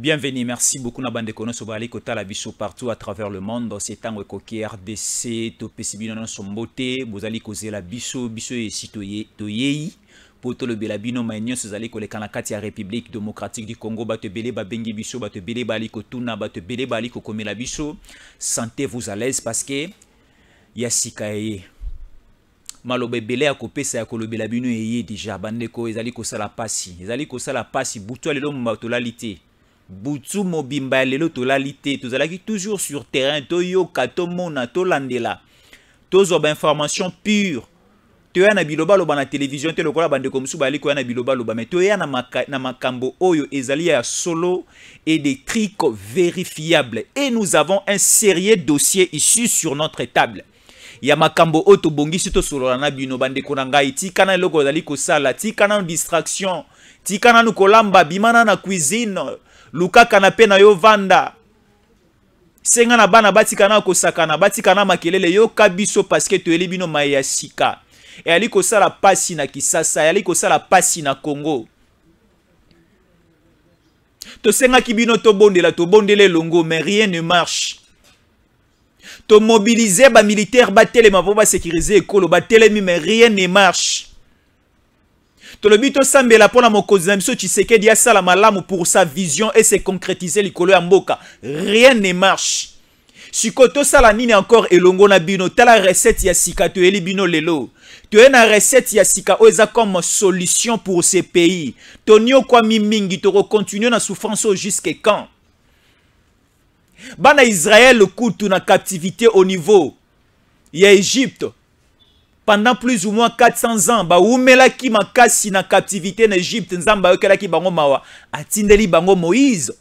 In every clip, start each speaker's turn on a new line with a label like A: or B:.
A: Bienvenue, merci beaucoup na bande kono sobali kota la biso partout à travers le monde. C'est un coquille RDC to pesibino na sombote, bozali kozela biso et citoyen toyei poto le belabino mainyo sozali koleka na kati ya République démocratique du Congo bato belé ba bengi biso bato belé bali kotuna bato belé bali kokomela biso. Sentez-vous à l'aise parce que ya sikaye malobe belé ya kopesa ya kolobela bino eye déjà bandeko ezali kosala pasi butu lelo mbatolalité Boutou mobimba lelo tolalite tozalaki toujours sur terrain toyoka tomona tolandela tozoba information pure toya na biloba loba na télévision te lokola bande comme bali ko na biloba loba mais toya na makambo oyo ezali ya solo et des trucs vérifiables et nous avons un sérieux dossier ici sur notre table. Ya makambo oto bongisi to solo na bino bande ko na ngai tika na loko zali ko sala tika na distraction tika na kolamba bimana na cuisine Luka kanape na yo vanda. Senga na bana batika na kosakana batika na makelele yo kabiso parce que to elibino mayasika. Et ali kosala pasi na Kisasa, ali kosala pasi na Congo. To senga kibino to bondele longo mais rien ne marche. To mobiliser ba militaire ba telema pour ba sécuriser ekolo ba telemi mais rien ne marche. Tolobito sambela pona mokozi na biso Tshisekedi ya sala malamu pour sa vision et se concrétiser likolo ya mboka. Rien ne marche. Sikoto sala nini encore elongo na bino tala recette ya sika to eli bino lelo. To ena recette ya sika oza comme solution pour ces pays. Tonio kwa mingi to continuer na souffrance jusqu'à quand? Bana Israël kutu na captivité au niveau ya Égypte. Pendant plus ou moins 400 ans, ba umela ki makasi na captivité en Égypte, nzamba yokela ki bango mawa, atindeli bango Moïse.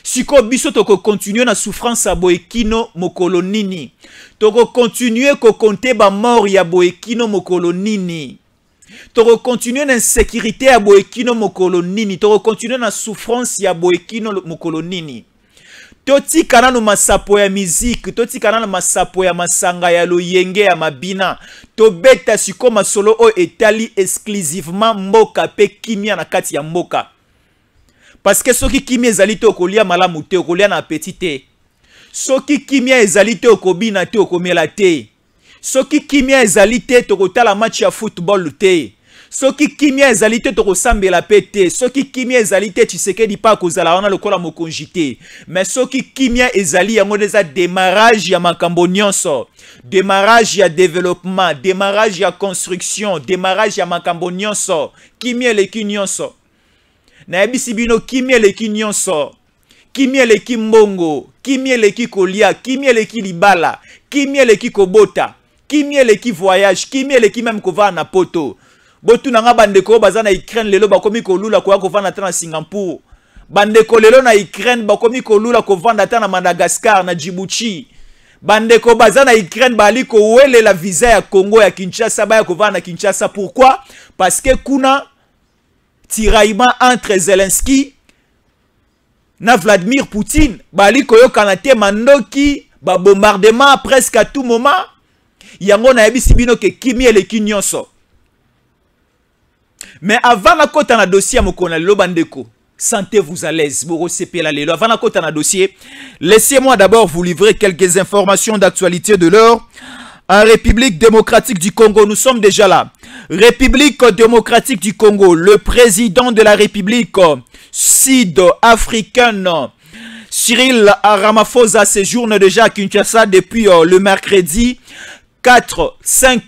A: Siko biso toko continuer na souffrance ya boekino mokolo nini. Toko continuer ko compter ba mort ya boekino mokolo nini. Toko continuer na insécurité ya boekino mokolo nini. Toko continuer na souffrance ya boekino mokolo nini. Toti kananu masapo ya musique, toti kananu masapo ya masanga ya loyenge ya mabina. To beta siko masolo o etali exclusivement mboka pe kimia na kati ya mboka. Parce que soki kimia ezali te okolia malamu te okolia na appétit te. Soki kimia ezali te okobina te okomela te. Soki kimia ezali te tokotala match ya football te. Soki kimia ezali te tokosambela pete, soki kimia ezali te Tshisekedi pa kozala wana lokola mokonzi te. Mais soki kimia ezali yango deza démarrage ya makambo nyonso, démarrage ya développement, démarrage ya construction, démarrage ya makambo nyonso, kimia leki nyonso. Na yebisi bino kimia leki nyonso. Kimia leki mbongo, kimia leki kolia, kimia leki libala, kimia leki kobota, kimia leki voyage, kimia leki même kova na poto. Botu nanga bandeko bazana Ukraine lelo bakomi kolula kwa kovanda tana Singapour. Bandeko lelo na Ukraine bakomi kolula kovanda tana Madagascar na Djibouti. Bandeko bazana Ukraine bali ko wele la visa ya Congo ya Kinshasa ba ya kovanda Kinshasa. Pourquoi? Parce que kuna tiraillement entre Zelensky na Vladimir Poutine bali ko yo kanate mandoki ba bombardement presque à tout moment. Yango na yebisi bino ke kimi eleki nyonso. Mais avant la côte en dossier mokona lelo bandeko, sentez-vous à l'aise. Avant la côte en dossier, laissez-moi d'abord vous livrer quelques informations d'actualité de l'heure. En République démocratique du Congo, nous sommes déjà là. République démocratique du Congo, le président de la République sud-africaine, Cyril Ramaphosa, séjourne déjà à Kinshasa depuis le mercredi 5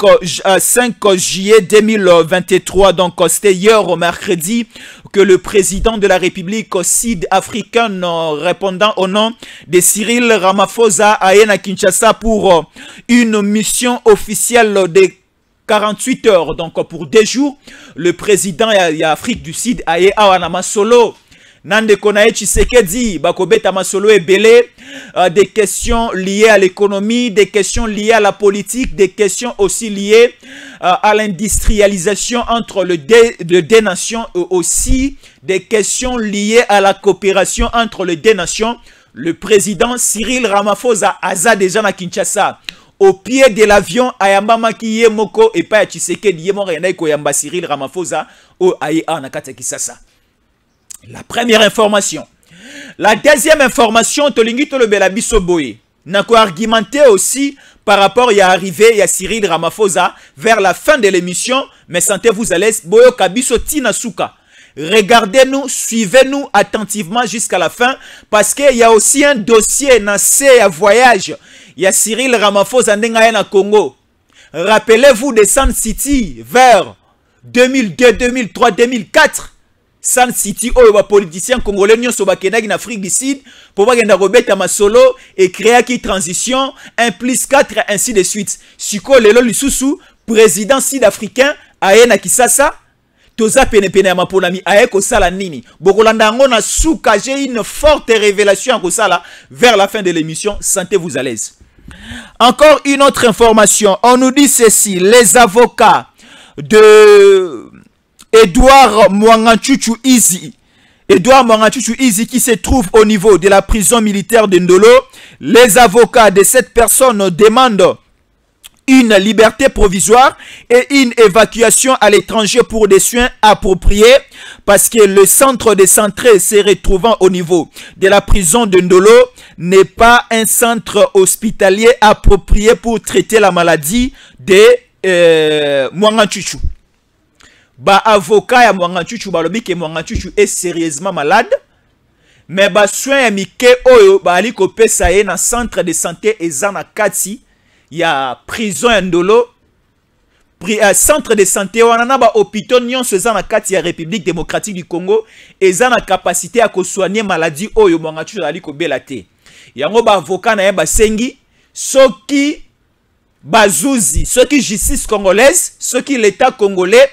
A: juillet 2023, donc c'était hier au mercredi que le président de la République sud-africaine répondant au nom de Cyril Ramaphosa a été à Kinshasa pour une mission officielle de 48 heures, donc pour 2 jours. Le président d'Afrique du Sud a été à Namasolo. Nande konae Tshisekedi bakobeta masolo ebele, des questions liées à l'économie, des questions liées à la politique, des questions aussi liées à l'industrialisation entre les deux nations, aussi des questions liées à la coopération entre les deux nations. Le président Cyril Ramaphosa aza déjà na Kinshasa. Au pied de l'avion, ayamba maki yemoko et pas Tshisekedi yemoko yana ko yamba Cyril Ramaphosa o aye na kati Kinshasa. La première information. La deuxième information, tolingi to le belabiso boye. Nako argumenté aussi par rapport à l'arrivée de Cyril Ramaphosa vers la fin de l'émission. Mais sentez-vous à l'aise. Boyo kabiso tina suka. Regardez-nous, suivez-nous attentivement jusqu'à la fin. Parce qu'il y a aussi un dossier dans ce voyage. Il y a Cyril Ramaphosa ndengaye na Congo. Rappelez-vous de Sun City vers 2002, 2003, 2004. Sun City, où les politiciens congolais sont en Afrique du Sud pour voir qu'il y a masolo et créer une transition, 1+4, ainsi de suite. Siko lelo lisusu, président sud-africain, aena kisasa, toza pene ya maponami, aeko sala nini. Bokolanda ngo na souka, j'ai une forte révélation à Kosala vers la fin de l'émission. Sentez-vous à l'aise. Encore une autre information. On nous dit ceci, les avocats de Edouard Mwanganchuchu Izi. Edouard Mwanganchuchu Izi qui se trouve au niveau de la prison militaire de Ndolo. Les avocats de cette personne demandent une liberté provisoire et une évacuation à l'étranger pour des soins appropriés parce que le centre de santé se retrouvant au niveau de la prison de Ndolo n'est pas un centre hospitalier approprié pour traiter la maladie de Mwanganchuchu. Ba avocat ya Mwanganchuchu balobi ke Mwanganchuchu est sérieusement malade mais ba soin ya mike oyo ba ali ko pesa ye na centre de santé eza na kati ya prison ya Ndolo centre de santé wana na ba hôpital nyonso eza na kati ya République démocratique du Congo eza na capacité ya ko soigner maladie oyo Mwanganchuchu ali ko bela te yango ba avocat na ye ba sengi soki bazuzi soki justice congolaise soki l'état congolais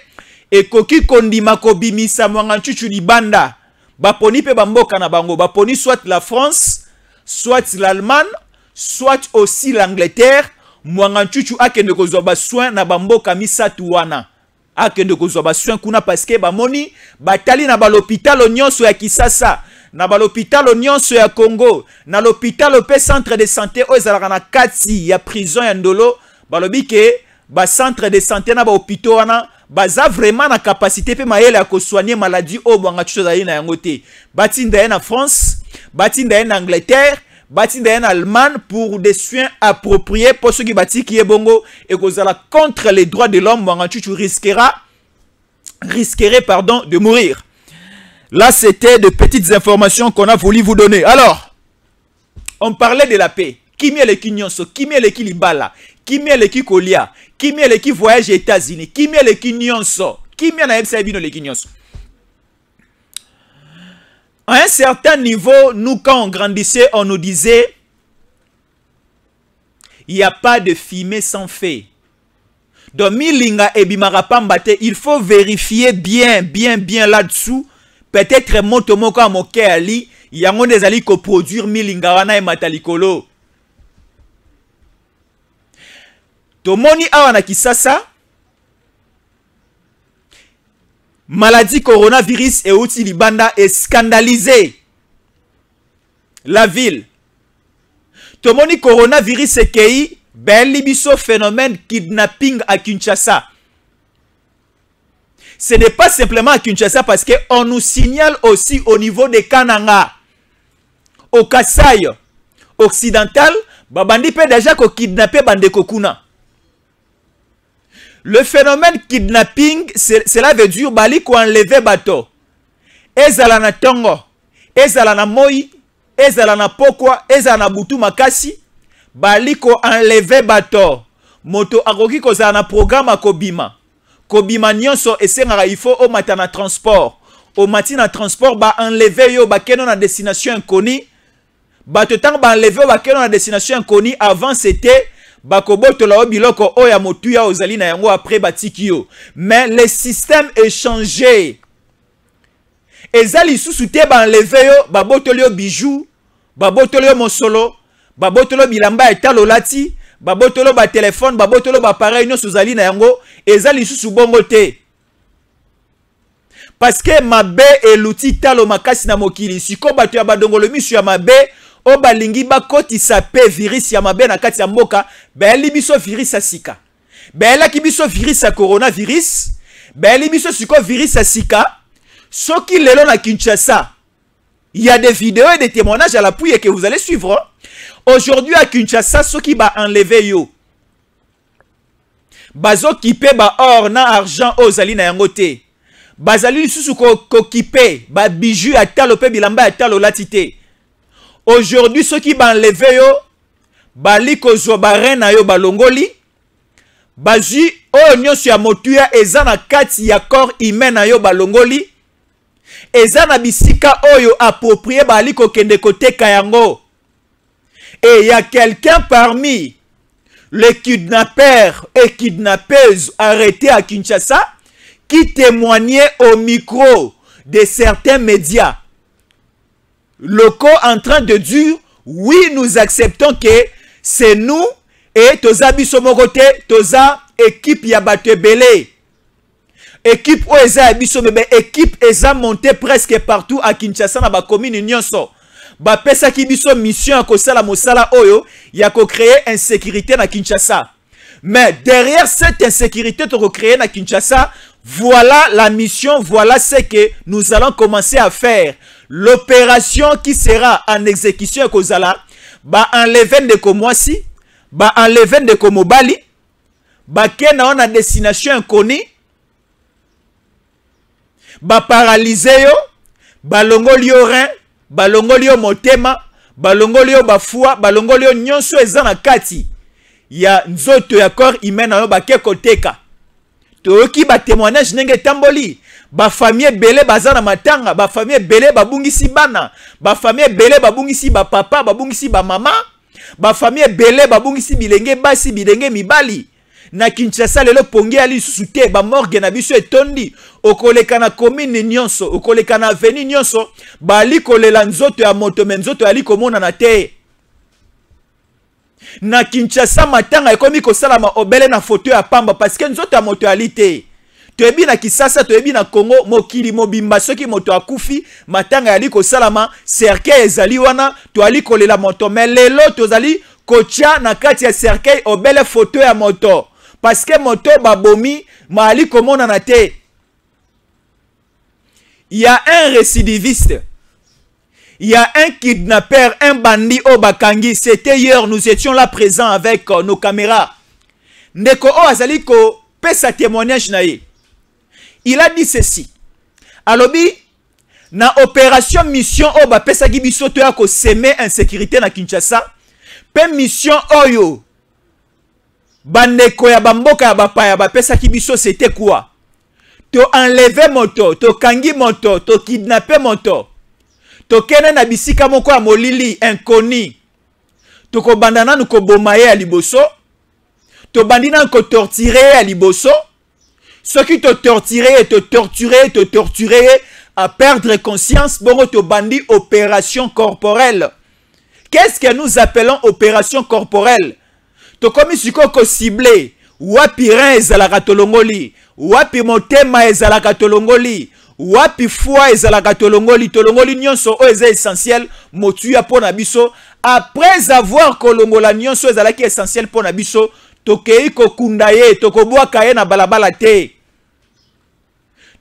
A: et koki kondima kobimisa Mwanganchuchu libanda baponi pe bamboka na bango baponi soit la France soit l'Allemagne soit aussi l'Angleterre Mwanganchuchu akende kozwa ba soin na bamboka misatu wana akende kozwa ba soin kuna parce que bamoni batali na ba l'hôpital nyonso ya Kisasa na ba l'hôpital nyonso ya Congo na l'hôpital pe centre de santé o ezalaka na kati ya prison ya Ndolo balobi ke ba centre de santé na ba hôpital wana baza vraiment na capacité pe mayele à soigner maladie au Mwanganchuchu zali na yango te batinda na France batinda na Angleterre batinda na Allemagne pour des soins appropriés pour ceux qui bati qui est bongo et kozala contre les droits de l'homme Mwanganchuchu risquerait de mourir. Là c'était de petites informations qu'on a voulu vous donner. Alors on parlait de la paix. Kimi le kinyonso, kimi le kilibala, kimi le kikolia, kimi le ki voyage aux États-Unis, kimi le kinyonso, kimi na ebsa bino le kinyonso. À un certain niveau, nous quand on grandissait, on nous disait il n'y a pas de fumée sans feu. Donc milinga ebimarapambate, il faut vérifier bien là-dessous. Peut-être motomoko a moke ali, yango nezali ko produire milinga wana e matalikolo. Tomoni awa na Kisasa maladie coronavirus et outi libanda est scandalisé la ville. Tomoni coronavirus et kei beli biso phénomène kidnapping à Kinshasa. Ce n'est pas simplement à Kinshasa parce que on nous signale aussi au niveau de Kananga, au Kasaï occidental, babandi pe déjà ko kidnapper bande kokuna. Le phénomène kidnapping, cela veut dire bali ko enlever bateau. Ezala na tongo, ezala na moi, ezala na pokwa, ezala na butu makasi, bali ko enlever bateau. Moto akoki ko za na programme akobima. Kobima nyonso esengaka il faut au matin na transport. Au matin na transport ba enlever yo ba keno na destination inconnue. Bato tang ba enlever ba keno na destination inconnue avant c'était bakobotola biloko oya motuya ozali na yango après batikio. Mais le système est changé. Ezali susu te ba enlever yo babotoli yo bijoux, babotoli yo mosolo, babotoli bilamba etalo lati, babotolo ba téléphone, babotolo ba appareil nyonso ozali na yango ezali susu bongo te. Parce que mabe eluti talo makasi na mokili siko bato ya badongolo misu ya mabe o balingi bakotisa pe virus ya mabe na kati ya mboka bayeli biso virus ya sika. Bayelaki biso virus ya coronavirus, bayeli biso siko virus ya sika. Ce qui lelo na Kinshasa, il y a des vidéos et des témoignages à l'appui et que vous allez suivre. Aujourd'hui à Kinshasa, ceux qui va enlever yo, bazo kipe ba or na argent ozali na yangote, bazali susu ko kipe ba bijou à talope bilamba à talo latite. Aujourd'hui ceux qui va enlever yo, bali ko zo ba rena yo balongoli, bazi o nyonso ya motuya eza na kati ya corps humain na yo balongoli. Eza na bisika oyo approprié bali ko kende koteka yango. Et il y a quelqu'un parmi les kidnappeurs et kidnappeuses arrêtés à Kinshasa qui témoignait au micro de certains médias locaux en train de dire oui, nous acceptons que c'est nous et toza biso mokote toza équipe ya bato belé. Équipe Oeza biso bébé, équipe eza montée presque partout à Kinshasa na ba commune nyonso. Ba pesa ki biso mission ko sala mosala oyo ya ko créer insécurité na Kinshasa. Mais derrière cette insécurité to créer na Kinshasa, voilà la mission, voilà ce que nous allons commencer à faire. L'opération qui sera en exécution ko zala ba enlever de Komwasi, ba enlever de Komobali, ba kena on a destination inconnue. Ba paralyser yo, ba longoli yo rein, ba longoli yo motema, ba longoli yo bafua, ba longoli yo nyonso eza na kati ya nzoto ya corps humain na yo ba ke koteka. Toyoki ba témoignage ndenge tamboli, ba famille belé baza na matanga, ba famille belé babungisi bana, ba famille belé babungisi ba papa, babungisi ba mama, ba famille belé babungisi bilenge basi, bilenge mibali. Na Kinshasa lelo pongi ali susute ba morgue na biso etondi okoleka na commune nyonso okoleka na avenue nyonso bali kolela nzoto ya moto menzoto ali komona na te. Na Kinshasa matanga ekomi kosalama obele na photo ya pamba parce que nzoto ya moto ali te. Toyebi na Kisasa toyebi na Congo mokili mobimba soki moto akufi matanga ali kosalama cercueil ezali wana to ali kolela moto mais lelo tozali kotia na kati ya cercueil obele photo ya moto. Parce que moto babomi maali komona na te. Il y a un récidiviste. Il y a un kidnappeur, un bandit au Bakangi. C'était hier, nous étions là présents avec nos caméras. Ndeko o azali ko pesa témoignage na ye. Il a dit ceci. Alobi na opération mission o ba pesa ki biso to ya ko semer insécurité na Kinshasa. Pe mission oyo bandeko ya bamboka ya bapaya bapesa ki biso c'était quoi? To enlever moto, to kangi moto, to kidnapper moto. To kene na bisika moko ya molili inconnu. To ko bandana nuko bomaye ya liboso. To bandina nuko torturer ya liboso. Ce qui te torturer, te torturer à perdre conscience, bongo to bandi opération corporelle. Qu'est-ce que nous appelons opération corporelle? To komi siko ko ciblé wapi rein ezalaka tolongoli, wapi motema ezalaka tolongoli, wapi foi ezalaka tolongoli, tolongoli nyonso o eza essentiel motuya pona biso. Après avoir kolongola nyonso ezalaki essentiel pona biso, tokei ko kundaye, tokobwaka ye na balabala te.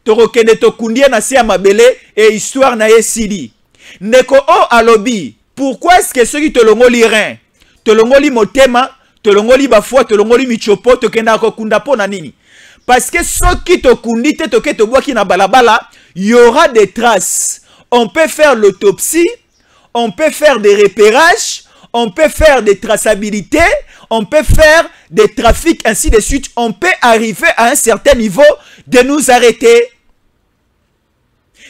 A: Tokokende tokundie na se ya mabele et histoire na ye sili. Ndeko o alobi, pourquoi est-ce que ceux qui tolongoli rein, tolongoli motema, tolongoli bafua, tolongoli michopo, tokenda kokunda po na nini? Parce que ceux qui te kundi te toke to boaki na balabala, il y aura des traces. On peut faire l'autopsie, on peut faire des repérages, on peut faire des traçabilités, on peut faire des trafics, ainsi de suite. On peut arriver à un certain niveau de nous arrêter.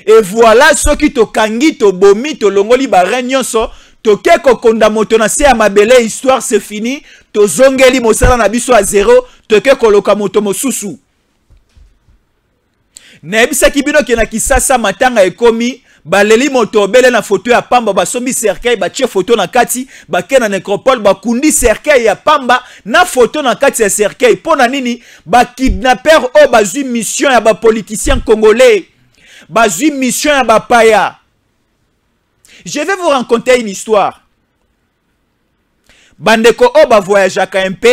A: Et voilà ceux qui te kangi, te bomi, te longoli barenyonso, toke kokonda moto na se ya mabele, histoire c'est fini, to zongeli mosala na biso a zéro, toke koloka moto mosusu. Nebisa kibino ke na Kisasa matanga ekomi, baleli moto bele na photo ya pamba, basombi cercueil, batie photo na kati, bake na necropole, bakundi cercueil ya pamba, na photo na kati ya cercueil. Pona nini, ba kidnapper o bazui mission ya ba politicien congolais, bazui mission ya ba paya. Je vais vous raconter une histoire. Bandeko o ba voyage à KMP,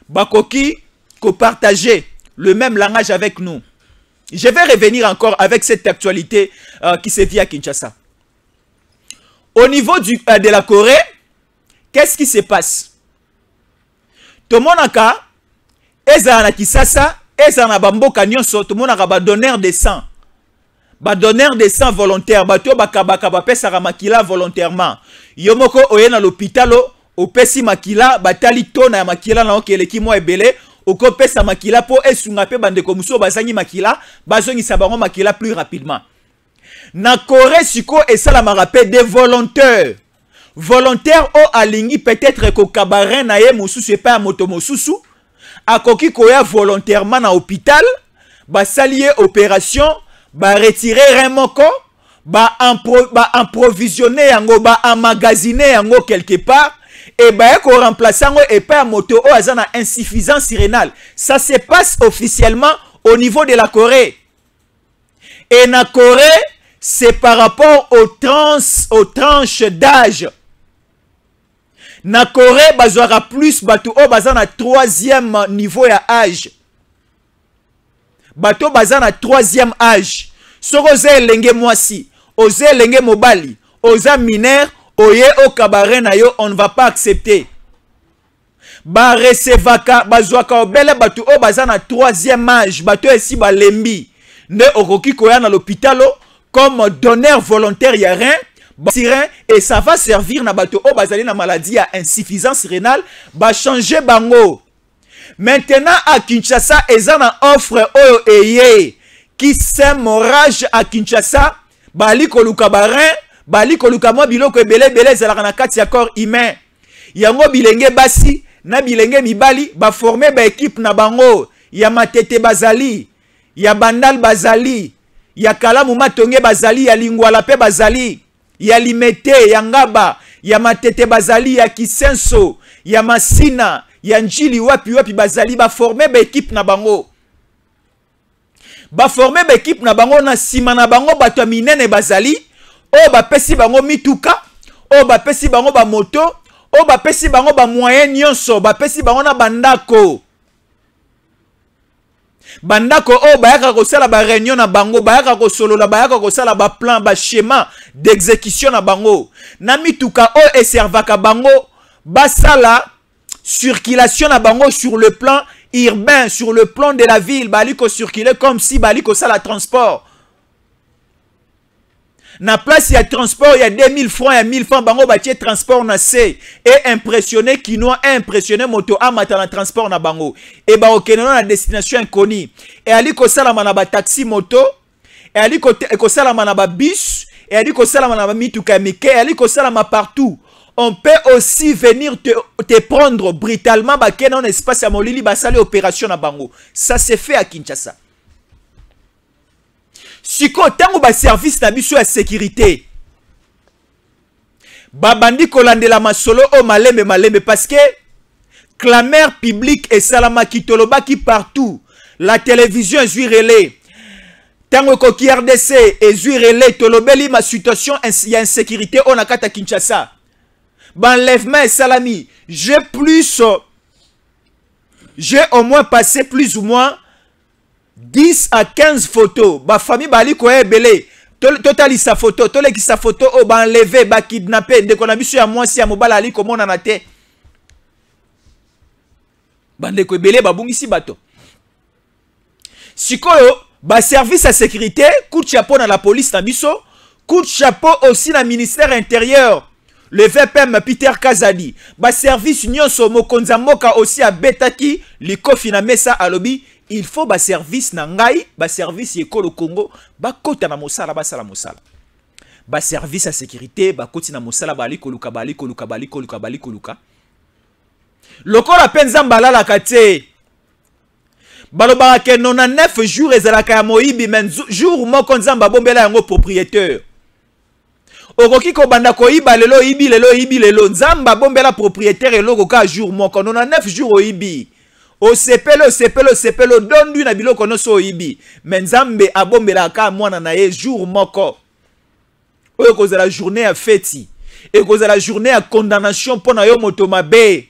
A: bakoki ko partager le même langage avec nous. Je vais revenir encore avec cette actualité qui se vit à Kinshasa. Au niveau de la Corée, qu'est-ce qui se passe? Tout le monde a ezana Kisasa, ezana bamboka nyonso, tout le monde a ba donneur de sang. Ba donneur de sang volontaire, bato bakabaka bapesa makila volontairement. Yomoko oyena l'hôpital opesi makila batali tona ya makila na okeleki mo ebele. Oko pesa makila po esunga pe bandeko muso bazangi makila bazongi sabango makila plus rapidement. Na Corée siko esala marape des volontaires. Volontaire o alingi peut-être ko kabarin na ye mususu pa moto mususu akoki koya volontairement na hôpital ba salier opération ba retirer remoko ba approvisionner yango ba emmagasiner yango quelque part. Et bien, qu'on remplace et pas moto au azana insuffisance rénale. Ça se passe officiellement au niveau de la Corée. Et la Corée, c'est par rapport aux tranches d'âge. Na Corée, bazora plus bateau au bazana troisième niveau ya âge. Bateau bazana troisième âge. Soroze lenge mwasi, oze lenge mobali, oza mineur. Oye au cabaret na yo, on ne va pas accepter. Ba recevaka, bazwaka obele batu o bazana troisième âge, batu esi ba lembi. Ne okoki koya na l'hôpital comme donneur volontaire ya rien, et ça va servir na batu o bazali na maladie à insuffisance rénale, ba changer bango. Maintenant à Kinshasa, ezana offre oyo eye qui s'hémorragie à Kinshasa, bali koluka barin. Bali koluka mwa biloko ebele zalaka na kati ya corps humain. Yango bilenge basi na bilenge mibali ba former ba équipe na bango. Ya matete bazali, ya bandal bazali, ya kalamu matonge bazali, ya lingwala pe bazali, ya limete, ya ngaba, ya matete bazali, ya kisenso, ya masina, ya njili wapi bazali ba former ba équipe na bango. Ba former ba équipe na bango na sima na bango bato minene bazali. O ba pesi bango mituka, o ba pesi bango ba moto, o ba pesi bango ba moyen nyonso, ba pesi bango na bandako. Bandako o bayaka kosala ba réunion na bango, bayaka kosolola, bayaka kosala ba plan, ba schéma d'exécution na bango. Na mituka o eservaka bango, basala circulation na bango sur le plan urbain, sur le plan de la ville, baliko circuler comme si baliko sala transport. Na place il y a transport, il y a 2000 francs, il y a 1000 francs, bango bâti transport na C. Et impressionné Kinois, impressionné moto amata na transport na bango. Et ba okeno na destination inconnue. Et ali ko sala manaba taxi moto, et ali ko sala manaba bus, et ali ko sala manaba mituka mike, et ali ko sala ma partout. On peut aussi venir te prendre brutalement ba kena un espace à molili ba sali opération na bango. Ça se fait à Kinshasa. Siko tango ba service na biso ya sécurité. Babandi kolandela masolo o malembe parce que clameur publique et salama kitoloba qui partout. La télévision est relais. Tango koki RDC et relais tolobeli ma situation y a insécurité on a kata Kinshasa. Banlèvement et salami. J'ai au moins passé plus ou moins 10 à 15 photos. Ba famille bali ko ebele. Totali sa photo, toleki sa photo o ba enlever, ba kidnapper, de kona biso ya mwasi ya mobala ali komona na te. Bande ko ebele ba bungisi bato. Sikoyo ba service à sécurité, coup de chapeau na la police na biso, coup de chapeau aussi na ministère intérieur. Le VPM Peter Kazadi, ba service nyonso mokonza moka aussi a betaki likofi na mesa alobi. Il faut ba service na ngai, ba service yekolo Congo, ba kota na mosala ba sala mosala. Ba service à sécurité, ba koti na mosala ba likoluka. Lokola penza mbala la kate. Baloba ke 99 jours ezalaka ya moyibi men jour moko nzamba bombela yango propriétaire. Okoki ko banda ko iba lelo ibi lelo nzamba bombela propriétaire eloko ka jour moko 99 jours oyibi. O sepelo dondu na biloko no so ibi. Menzambe abombela ka mwana na ye jour moko. Oyo koza la journée à feti. Et koza la journée à condamnation pona yo moto mabe.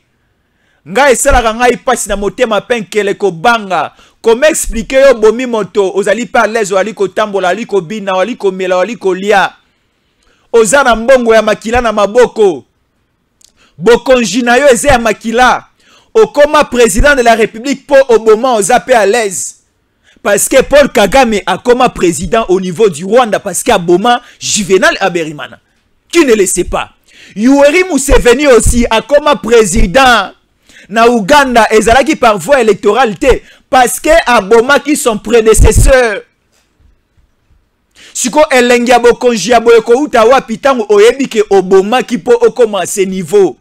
A: Nga esala ngai pasi na motema penkele ko banga. Comment expliquer yo bomi moto ozali pas l'aise ozali ko tambola ali ko bina ali ko mela ali ko lia ozana mbongo ya makila na maboko bokonji na yo eze ya makila okoma président de la République po oboma ozape à l'aise parce que Paul Kagame a comme président au niveau du Rwanda parce qu'il a Boma Juvenal Aberimana qui ne le sait pas. Yoweri Museveni aussi a comme président na Uganda ezalaki par voie électorale parce que Aboma qui sont prédécesseurs. Siko elengi abokonji aboyeko uta wapi tango oyebi ke Oboma ki po okoma ce niveau.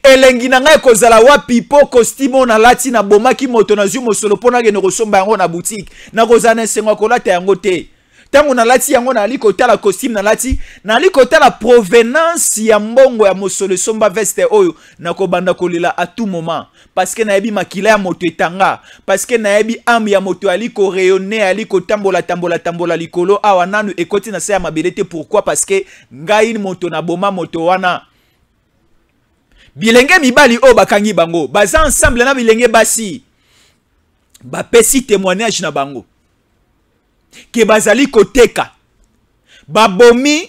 A: Elengi na ngai kozala wapi po costume na lati na boma ki moto na zumo solo pona ke no kosomba yango na boutique na kozana sengo kolata yango te. Tango na lati yango na ali kotala costume na lati na ali kotala provenance ya mbongo ya mosolo somba veste oyo na kobanda kolela à tout moment parce que na yebi makila ya moto etanga parce que na yebi âme ya moto ali ko rayonner ali ko tambola likolo awa nanu ekoti na se ya mabelete. Pourquoi? Parce que ngai moto na boma moto wana bilenge mibali o bakangi bango baza ensemble na bilenge basi ba pesi témoignage na bango ke bazali koteka babomi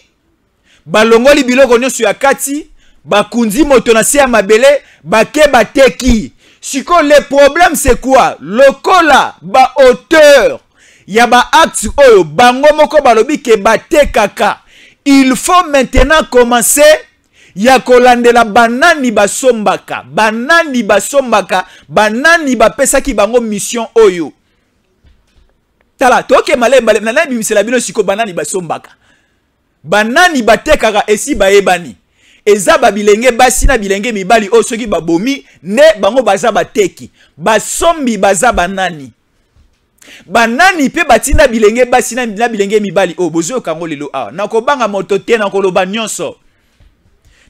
A: balongoli biloko nyonso ya kati bakunzi moto na se ya mabele bake bateki. Siko le problème c'est quoi? Lokola ba auteur ya ba acte oyo bango moko balobi ke batekaka, il faut maintenant commencer ya kolandela banani basombaka banani bapesaki bango mission oyo. Tala toke malemba na bimisela bino siko banani basombaka banani batekaka esi bayebani eza babilenge basi na bilenge mibali o soki babomi ne bango baza bateki basombi baza banani pe batina bilenge basi na bilenge mibali o bozo kango lelo awa nakobanga moto te nakoloba nyonso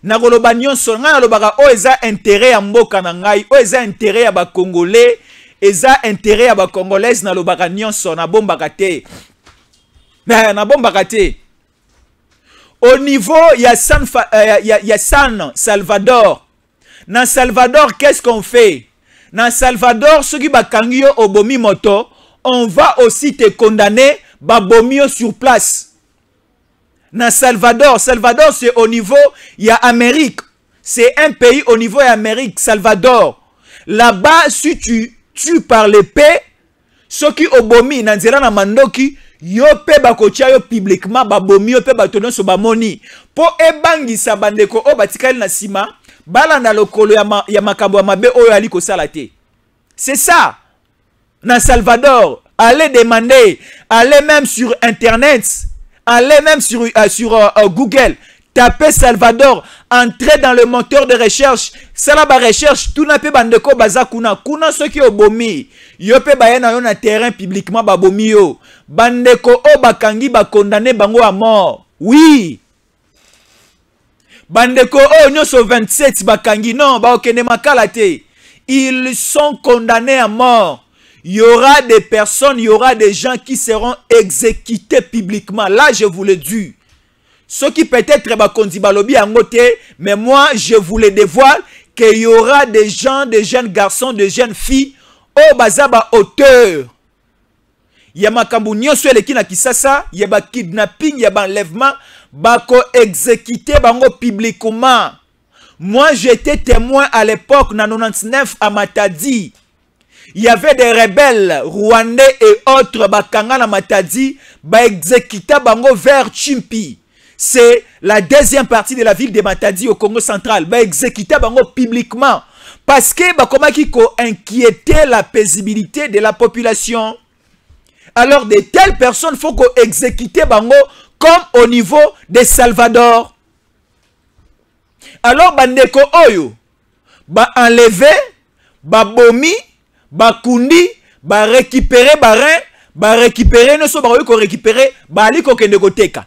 A: nga nalobaka o eza intérêt ya mboka na ngai o eza intérêt ya ba congolais eza intérêt ya ba congolaise nalobaka nyonso na bombaka te au niveau ya San Salvador. Na Salvador qu'est-ce qu'on fait? Na Salvador soki bakangi yo obomi moto on va aussi te condamner babomi yo sur place. Na Salvador c'est au niveau ya Amérique, c'est un pays au niveau ya Amérique. Salvador là-bas si tu tues par l'épée soki obomi na nzela na mandoki yo pe bakotia yo publiquement babomi yo pe batono so bamoni po ebangisa bandeko o batikali na sima balanda lokolo ya makambo ya mabe oyo ali kosala te. C'est ça na Salvador. Allez demander, allez même sur internet, allez même sur Google, tapez Salvador, entrez dans le moteur de recherche, sala ba recherche, tout na pe bandeko baza kuna ceux qui obomi, yo pe bayena yo na terrain publiquement babomi yo, bandeko o bakangi ba condamné bango à mort. Oui. Bandeko o nyoso 27 bakangi non, ba okene makala te. Ils sont condamnés à mort. Il y aura des personnes, il y aura des gens qui seront exécutés publiquement. Là, je vous le dis. Ceux qui peut-être bakondi balobi angote, mais moi, je vous le dévoile qu'il y aura des gens, des jeunes garçons, des jeunes filles, au bazaba auteur. Il y a makambu nyonso eleki na Kisasa, il y a ba kidnapping, il y a ba enlèvement, bako exécuté bango publiquement. Moi, j'étais témoin à l'époque, en 99 à Matadi. Il y avait des rebelles rwandais et autres bakanga na Matadi, ba exécuta bango vers Chimpi. C'est la deuxième partie de la ville de Matadi au Congo central. Ba exécuta bango publiquement parce que ba komaki ko inquiéter la paisibilité de la population. Alors de telles personnes faut ko exécuter bango comme au niveau de Salvador. Alors bandeko oyo ba enlever, ba bomi, ba kundi, ba récupérer barin, ba récupérer no so ba ko récupérer ba ali ko kende koteka.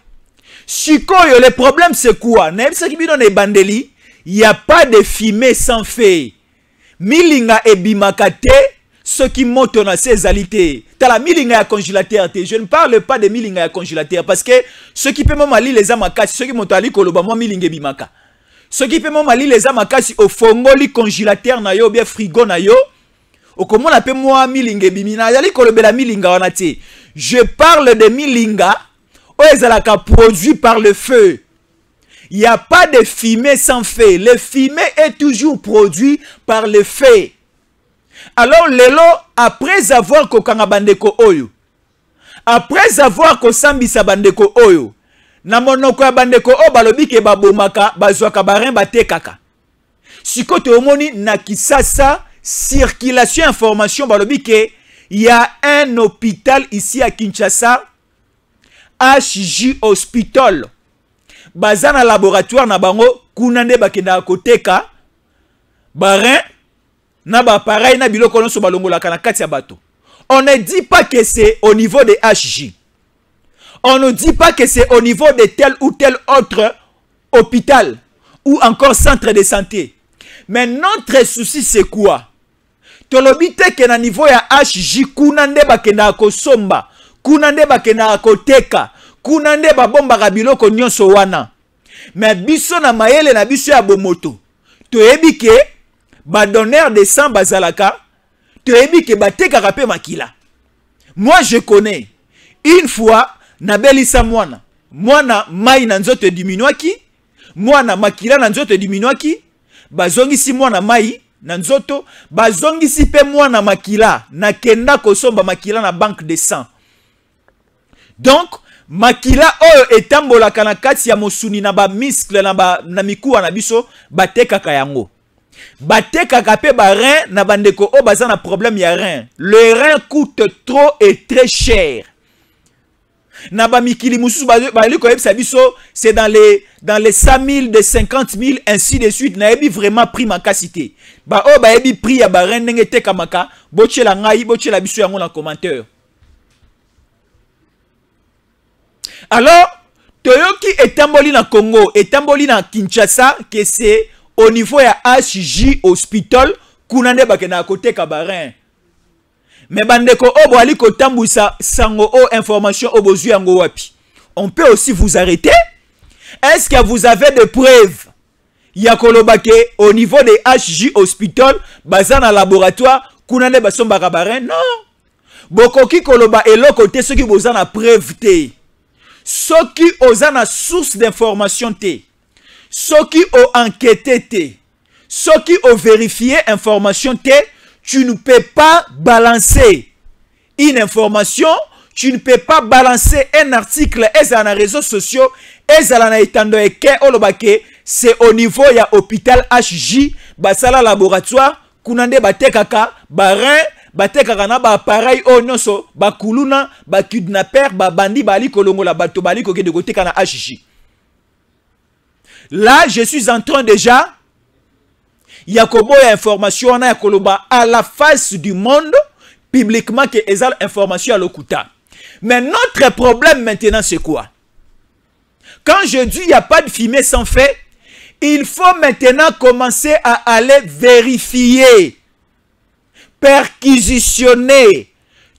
A: Sikoyo le problème c'est quoi? Na ebisa ki bino na bandeli, il y a pas de fumée sans feu. Milinga ebimaka te ce qui monte na ces alités. T'as la milinga ya congélateur. Je ne parle pas de milinga ya congélateur parce que ceux qui peuvent m'ali les amakasi, ceux qui montent ali koloba moi milinga ebimaka. Ceux qui peuvent m'ali les amakasi au fongoli congélateur na yo bien frigo na yo. okomona pe moi milinga bimina yali kolobela milinga wana te. Je parle de milinga ezalaka produit par le feu. Il n'y a pas de fumée sans feu. Le fumée est toujours produit par le feu. Alors lelo après avoir kokanga bandeko oyo, après avoir kosambisa bandeko oyo, na monoko ya bandeko o balobi ke babomaka bazwaka barin batekaka. Sikote omoni na Kisasa circulation information balobi ke il y a un hôpital ici à Kinshasa, HJ Hospital. Bazana laboratoire na bango kunande bakenda koteka barin na ba pareil na biloko nyonso balongola kana kati ya bato. On ne dit pas que c'est au niveau de HJ. On ne dit pas que c'est au niveau de tel ou tel autre hôpital ou encore centre de santé. Mais notre souci c'est quoi? Tolobite ke na niveau ya HJ kunande bakenda kosomba, kunande bakenda koteka, kunande babomba biloko nyonso wana. Mais biso na mayele na biso ya bomoto. Toyebi ke ba donneur de sang bazalaka, toyebi ke bateka kape makila. Moi je connais une fois na belisa mwana. Mwana mai na nzoto diminuaki, mwana makila na nzoto diminuaki, bazongisi mwana mai na nzoto, bazongisi pe mwana makila na kenda kosomba makila na banque de sang. Donc makila oyo etambolaka na kati ya mosuni na ba muscle na mikuwa na biso batekaka yango. Batekaka pe ba rein na bandeko o baza na problème ya rein. Le rein coûte trop et très cher. Na ba mikili mususu bali ko yebisa biso c'est dans les 100 000, de 50 000 ainsi de suite. Na yebi vraiment prix makasité. Ba o ba yebi prix ya ba rein ndenge tekamaka, bochela ngai, bochela biso yango na commentaire. Alors, toyoki etamboli na Congo, etamboli na Kinshasa, que c'est au niveau ya HJ Hospital, kunande bakena kote kabarin. Mais bandeko obo ali kotambuisa sango o information obozu yango wapi. On peut aussi vous arrêter. Est-ce que vous avez des preuves? Yakolobake au niveau de HJ Hospital, bazana laboratoire, kunande basomba kabarin? Non. Bokoki koloba eloko te ceux qui bozana preuve te. Ceux qui ont une source d'information, ceux qui ont enquêté, ceux qui ont vérifié information, tu ne peux pas balancer une information, tu ne peux pas balancer un article et dans les réseaux sociaux et dans les c'est au niveau ya hôpital HJ, basala laboratoire, kunande batekaka, barin, batekaka na ba appareil o nyonso bakuluna ba kidnapper ba bandi bali kolongola bato bali koke de koteka na HJ. Là je suis en train déjà yakobo ya information na yakoloba à la face du monde publiquement que ezal information à lokuta. Mais notre problème maintenant c'est quoi? Quand je dis il n'y a pas de fumée sans feu, il faut maintenant commencer à aller vérifier, perquisitionner.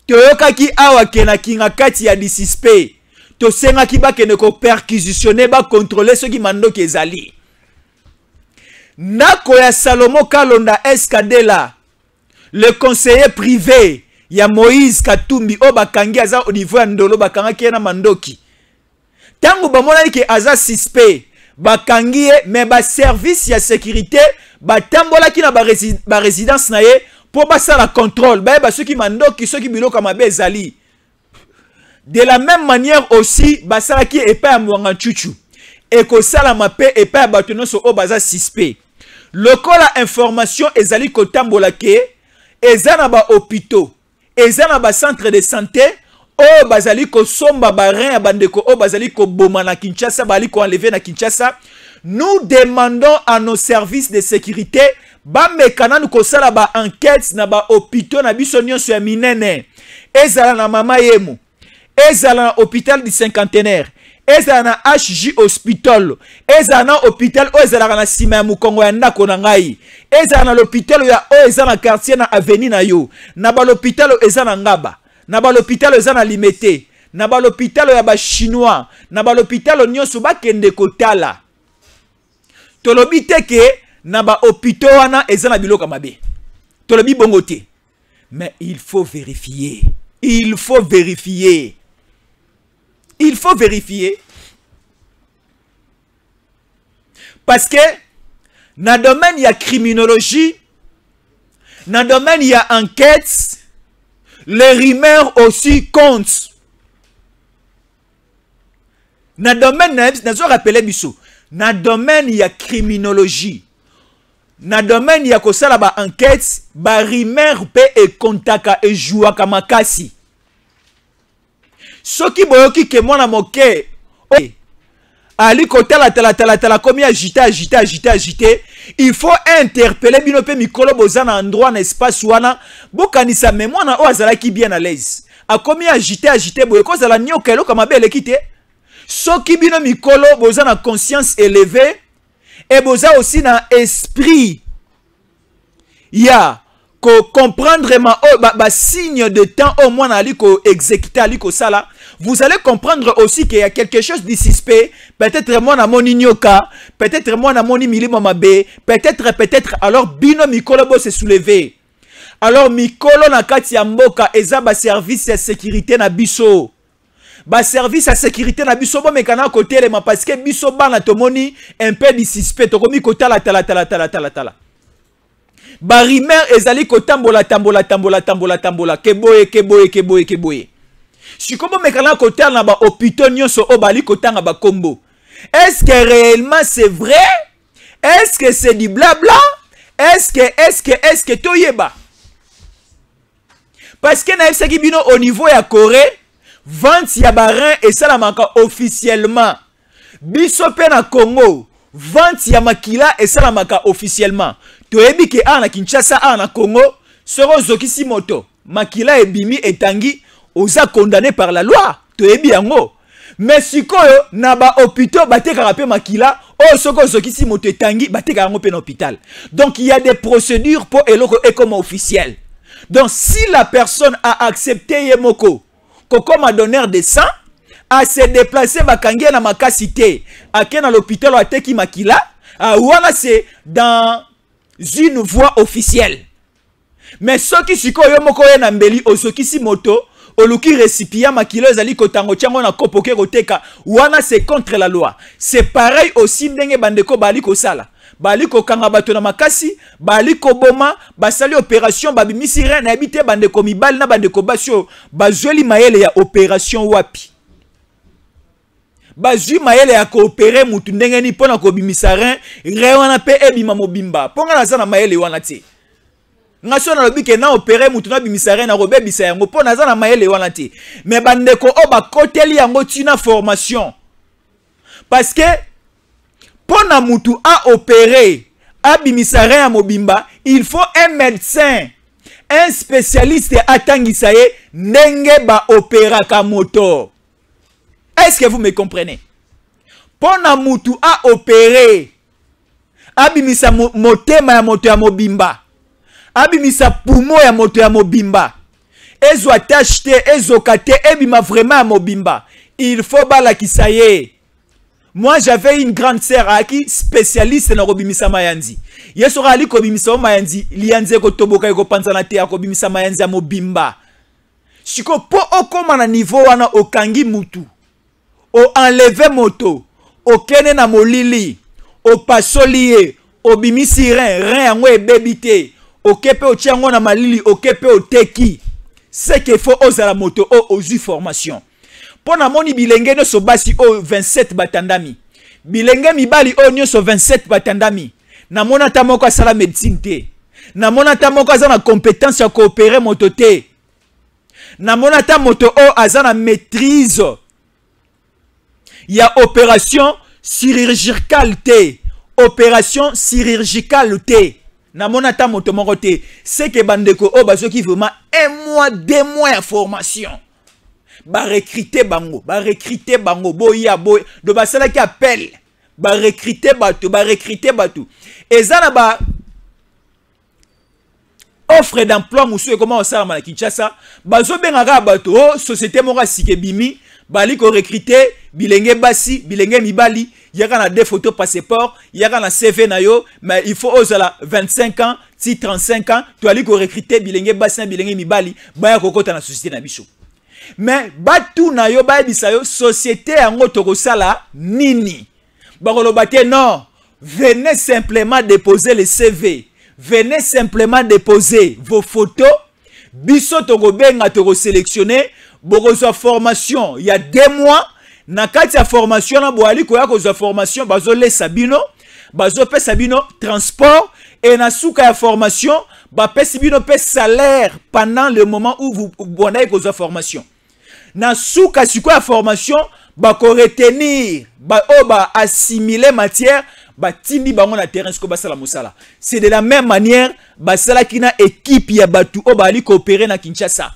A: Toyokaki awa kena kinga kati ya disispe. To senga ki ba kene ko perquisitionner ba contrôler ceux qui mando kezali. Nako ya Salomo Kalonda Eskadela, le conseiller privé ya Moïse Katumbi o bakangi aza au niveau ya ndolo bakanga kena mandoki. Tango bamona ke aza suspect bakangi mais ba service ya sécurité batambola ki na ba résidence na ye pour passer la contrôle, ceux qui mandoki, ceux qui biloko mabe ezali. De la même manière aussi, basala qui est pas mwanga chuchu. Et que sala mape et pas batono so o baza suspect. Le kola information ezali kotambola ke ezana ba hôpitaux, ezana ba centre de santé o bazali ko somba barin bandeko o bazali ko boma na Kinshasa, bali ko enlever na Kinshasa. Nous demandons à nos services de sécurité ba mekana nous kosala ba enquête na ba hôpitaux na biso nyonso ya minene. Ezala na mama yemu, ezala na hôpital du cinquantenaire, ezala na HJ Hospital, ezala na hôpital o ezala na sima ya mukongo ya ndako na ngai, ezala na l'hôpital ya o ezala na quartier na avenue na yo, na ba l'hôpital ezala na Ngaba, na ba l'hôpital ezala na Limete, na ba l'hôpital ya ba chinois, na ba l'hôpital nyonso ba kende kotala. Tolobi te ke na ba hôpitaux wana ezana biloko mabe. Tolobi bongo te. Mais il faut vérifier. Il faut vérifier. Il faut vérifier. Parce que dans le domaine, il y a criminologie. Dans le domaine, il y a enquête. Les rumeurs aussi comptent. Dans le domaine, dans le domaine, il y a criminologie. Dans le domaine, il y a que ça là, enquête, rumeur peut et contaka et joua kamakasi. Ce qui boyoki que moi na moke, ali kota la komi agité, il faut interpeller binope mikolo bozana endroit n'espace wana, bokanisa mais moi na o azala ki bien à l'aise. A komi agité boyoko zala nyoka elo kama bele kite. Ce qui bino mikolo bozana conscience élevée et boza aussi na esprit. Ya ko comprendre ma signe de temps au moins ali ko exécuter ali ko sala. Vous allez comprendre aussi qu'il y a quelque chose de suspect. Peut-être moi na moni nyoka, peut-être moi na moni milimo mabe, peut-être alors bino mikolo bo se soulever. Alors mikolo na kati ya mboka eza ba service de sécurité na biso. Ba service à sécurité na biso bo mekana côté lema parce que biso bana tomoni un peu de suspect to komi kota la tala. Ba rumeur ezali ko tambola keboye. Si comme mekana côté na ba hôpital nyonso o bali kota nga ba kombo. Est-ce que réellement c'est vrai? Est-ce que c'est du blabla? Est-ce que toyeba? Parce que na FCG bino au niveau ya Corée vente ya barin et ça la manque officiellement. Biso pe na Congo, vente ya makila et ça la manque officiellement. Toyebi ke na Kinshasa na Congo, soro zokisi moto, makila e bimi etangi, oza condamné par la loi. Toyebi yango. Mais sikoyo na ba hôpital bateka rapé makila, soko zokisi moto etangi bateka yango pe na hôpital. Donc il y a des procédures pour eloko et comme officiel. Donc si la personne a accepté yemoko comme un donneur de sang, à se déplacer bakangi na makasité, à ken à l'hôpital à teki makila, voilà c'est dans une voie officielle. Mais ceux qui siko yomoko na mbeli osoki si moto, oluki récipient makila zali kotango tiango na kopoke koteka, wana c'est contre la loi. C'est pareil aussi ndenge bandeko bali ko sala. Bali ko kanga bato na makasi, bali ko boma, basali opération babimisi ren na habité bandeko mibali na bandeko basio, bazweli mayele ya opération wapi. Bazwi mayele ya coopérer mutu ndenge ni pona ko bimisa ren wana pe ebima mobimba. Ponga na zana mayele wana te. Ngaso na lobi ke na opérer mutu na bimisa ren na robebisa yango pona zana mayele wana te. Mais bandeko o ba koteli yango tina formation. Parce que pour na mutu a opéré, a bimisare à mobimba, il faut un médecin, un spécialiste à tangisaye, nenge ba opéra ka moto. Est-ce que vous me comprenez? Pour na mutu a opéré, a bimisa motema ya moto ya mobimba, a bimisa poumon ya moto ya mobimba, ezo attaché, ezo kate, ebima vraiment ya mobimba. Il faut bala kisaye. Moi, j'avais une grande sœur qui spécialiste dans Robimisa Mayanzi. Yesora ali Kobimisa Mayanzi, lianze ko toboka ko panzana te Kobimisa Mayanzi amobimba. Siko po okoma na niveau wana okangi mutu. O enlever moto, o kene na molili, o pasolier, o bimisi ren yango ebebite, o kepe o tiango na malili, o kepe o teki. C'est qu'il faut oser la moto o ozu formation. Pona moni bilenge no so basi o 27 batandami. Bilenge mibali o nyo so 27 batandami. Na mona ta moko sala médecine te. Na mona ta moko azana compétence ya coopérer moto te. Na mona ta moto o azana maîtrise. Ya opération chirurgicale te. Opération chirurgicale te. Na mona ta moto moko te. C'est que bandeko o bazo ki vraiment 1 mois, 2 mois de formation. Ba recruter bango boya boy do basala ki appel ba recruter batu ezana ba offre d'emploi musu comment on ça na Kinshasa bazo bengaka batu o société moko sike bimi bali ko recruter bilenge basi bilenge mibali y a na des photos passeport, y a na CV na yo, mais il faut oser la 25 ans, si 35 ans, tu as ko recruter bilenge bassin bilenge mibali, ba ya kokota na société na biso. Mais batu na yo ba bisa yo société yango toko sala nini. Ba kolobate non, venez simplement déposer le CV. Venez simplement déposer vos photos. Biso toko benga toko sélectionner, bokozo formation, il y a 2 mois. Na kati ya formation na boali ko ya ko za formation bazo le sabino bazo pe sabino transport et na suka ya formation ba pe sabino pe salaire pendant le moment où vous bonay ko za formation na suka siko ya formation ba ko retenir ba o ba assimiler matière ba tindi bango na terrain siko basala musala. C'est de la même manière basala kina équipe ya batu o ba ali coopérer na Kinshasa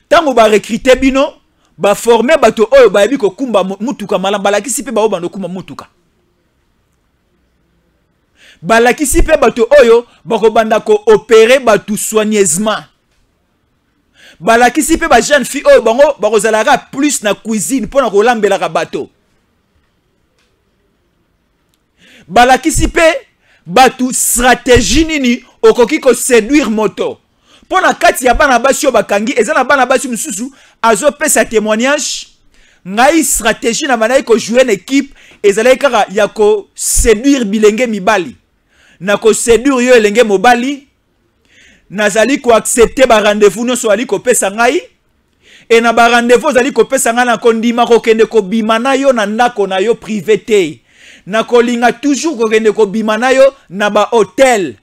A: tango ba recruter bino ba former bato oyo ba yebi ko kumba mutuka malamba balakisi pe ba obando kumba mutuka balakisi pe bato oyo bako banda ko opérer bato soigneusement balakisi pe ba jeune fille oyo bango bako zalaka plus na cuisine pona ko lambelaka bato balakisi pe bato stratégie nini okoki ko séduire moto. Pour la kati ya bana basi yo bakangi ezana bana basi mususu azo pesa témoignage ngai stratégie na manai ko jouer une équipe ezala kaka ya ko séduire bilenge mibali na ko séduire yo elenge mobali nazali ko accepter ba rendez-vous no so ali ko pesa ngai et na ba rendez-vous zali ko pesa ngai na ko ndima ko kende ko bimana yo na ndako na yo privé te na ko linga toujours ko kende ko bimana yo na ba hôtel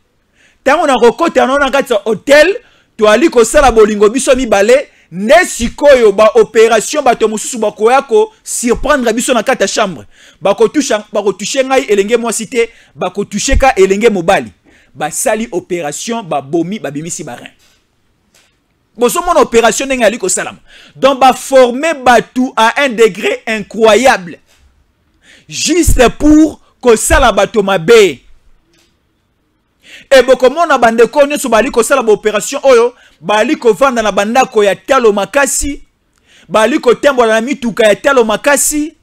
A: tango na ko kota na kati hôtel to ali ko sala bolingo biso mibale ne sikoyo ba opération bato mususu bakoya ko surprendre biso na kata chambre bako toucher ngai elenge mwasi te bako toucher ka elenge mobali ba sali opération ba bomi ba bimisi barin boso mon opération ndenge ali ko salama donc ba former batu à un degré incroyable juste pour ko sala bato mabe. Et beaucoup na bande ko nyoso bali ko sala ba opération oyo bali ko vanda na bandako ya talo makasi bali ko tembola na mituka ya talo makasi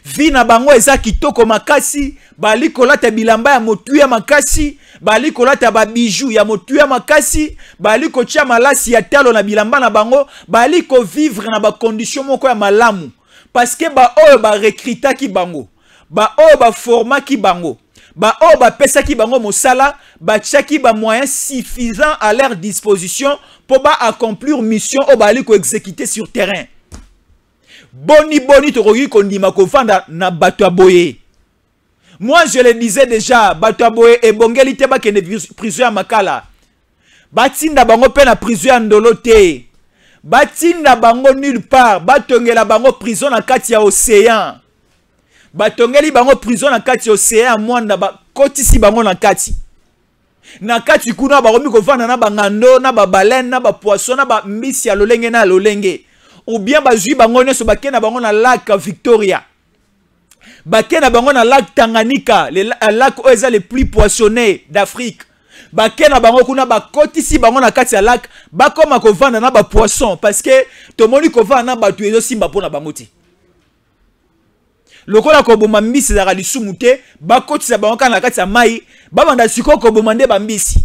A: vi na bango eza kitoko makasi bali ko lata bilamba ya motu ya makasi bali ko lata ba bijou ya motu ya makasi bali ko tia malasi ya talo na bilamba na bango bali ko vivre na ba condition moko ya malamu parce que ba oyo ba recruta ki bango ba oyo ba forma ki bango ba o ba pesa ki bango mosala ba tchaki ba moyens suffisants à leur disposition pour ba accomplir mission o ba li ko exécuter sur terrain boni to koki kondima ko vanda na bato aboye. Moi je le disais déjà bato aboye e bongeli te ba kende prison ya makala batinda bango pe na prison ya ndolo te batinda bango nulle part batongela bango prison na kati ya océan batongeli bango prison na kati océan mwanda ba kotisi bango na kati kuna ba komi ko vanda na bangando na ba baleine na ba poisson na ba mbisi ya lolenge na lolenge ou bien ba zui bango nyoso bakena bango na lac Victoria bakena bango na lac Tanganyika le lac oyo le plus poissonné d'Afrique bakena bango kuna ba kotisi bango na kati ya lac bakoma ko vanda na ba poisson parce que tomoni ko vanda na ba tuezo simba pona bango ti lokola ko boma mbisi za lisumu te bakotisa bango kana kati ya mai babanda siko ko bomande bambisi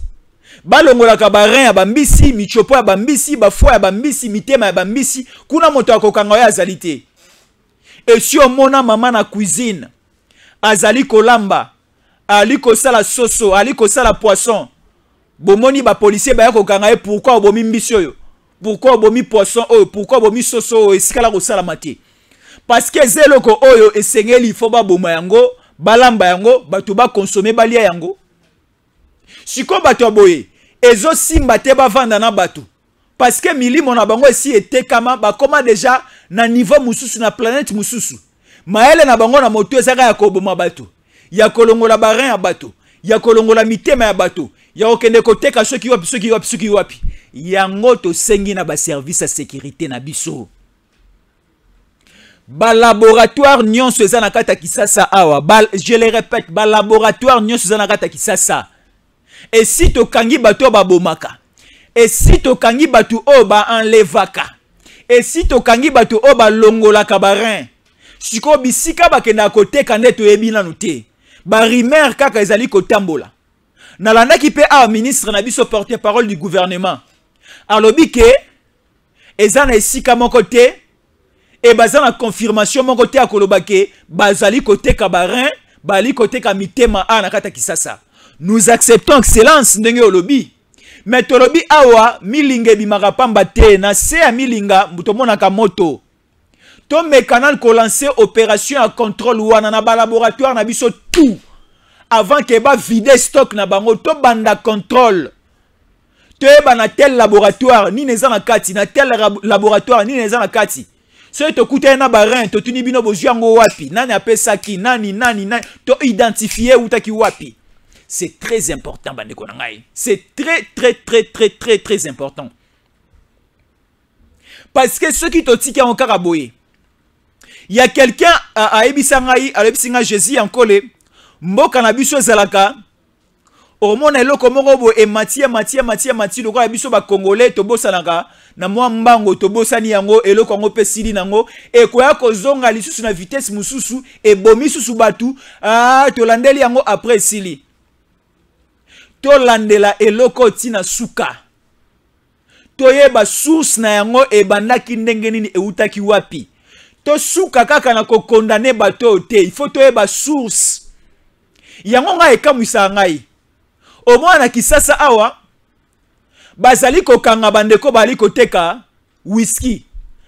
A: balongola ka ba rein ya bambisi michopo ya bambisi ba foie ya bambisi mitema ya bambisi kuna moto akokanga ya azali te et si on mona mama na cuisine azali kolamba ali ko sala soso ali ko sala poisson bomoni ba policier ba kokanga e pourquoi obomi mbisi oyo pourquoi obomi poisson oyo pourquoi obomi soso oyo esikala ko sala mate parce que zeloko oyo esengeli faut ba boma yango balamba yango bato ba consommer balia yango siko bato boye ezo simba te ba vanda na bato parce que milimo na bango esi etekama ba koma déjà na niveau mususu na planète mususu maele na bango na moto ezaka ya koboma bato ya kolongola barin ya bato ya kolongola mitema ya bato ya okende koteka soki wapi yango to sengi na ba service ya sécurité na biso. Ba laboratoire nyonso eza na kata Kisasa awa je le répète ba laboratoire nyonso eza na kata Kisasa et si to kangi bato ba bomaka et si to kangi bato o ba enlevaka et si to kangi bato o ba longola kabarin siko bisika bakenda koteka nde toyebi nanu te. Ba rimer kaka ezali kotambola. Nalandaki pe a ministre na biso porte-parole du gouvernement. Alobi ke eza na esika moko te e baza na confirmation moko te akoloba ke bazali koteka barin, bali koteka mitema a na kata Kisasa. Nous acceptons excellence ndenge olobi. Mais tolobi awa milinga bimaka pamba te na se ya milinga mutomonaka moto. To mekanal ko lancer opération à contrôle wana na ba laboratoire na biso tout avant que ba vider stock na bango to banda contrôle. To eba na tel laboratoire ni neza na kati na tel laboratoire ni neza na kati. So to kuta na barin to tuni bino bozyango wapi nani apesa ki nani to identifier utaki wapi. C'est très important bandeko na ngai. C'est très important. Parce que ceux qui te tika en karaboye. Il y a quelqu'un à Ebisangaï, à Ebisinga Jésus en collé. Mboka na biso zalaka. Au monde eloko moko e mati le quoi biso ba congolais to bosanaka na mwa mbango to bosani yango eloko ngo pe sili nango e koya ko zonga lisusu na vitesse mususu e bomi susu batu to landeli yango après sili. To landela eloko tina suka. To yeba source na yango e bandaki ndenge nini e utaki wapi. To suka kaka na ko condamner bato te. Il faut to yeba source. Yango nga ekamwisa ngai. Au moins na Kisasa awa bazali ko kanga bandeko bali ko teka whisky.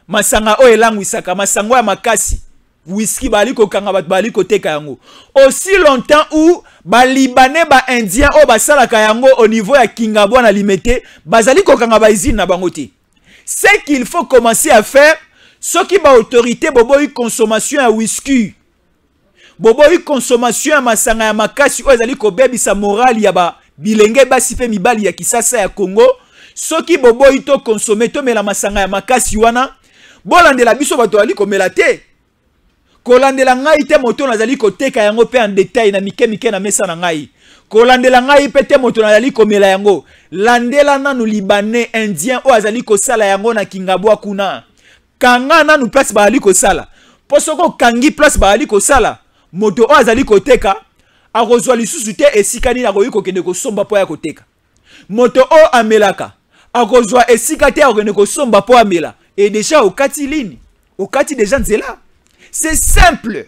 A: Masanga o elangwisaka masango ya makasi. Whisky bali ko kanga bali ko teka yango. Aussi longtemps où ba libanais ba indien o basalaka yango au niveau ya Kingabo na limité bazali ko kanga ba izine na bango te. C'est qu'il faut commencer à faire ce qui ba autorité bobo y consommation ya whisky. Bobo y consommation ya masanga ya makasi o ezali ko bebisa morale ya ba bilenge basi pe mibali ya Kisasa ya Congo. Ce qui bobo y to consommer to mela masanga ya makasi wana bolandela biso bato ali ko melate. Kolandela ngai te moto nazali koteka yango pe en détail na mike na mesa na ngai. Kolandela ngai pe te moto nazali komela yango. Landela nanu libanais indien o azali kosala yango na Kingabwa kuna. Kanga nanu place ba ali kosala. Posoko kangi place ba ali kosala. Moto o azali koteka akozwa lisusu te esika nini akoyi kokende kosomba po ya koteka. Moto o amelaka akozwa esika te akokende kosomba po amela. Et déjà okati lini? Okati déjà nzela. C'est simple.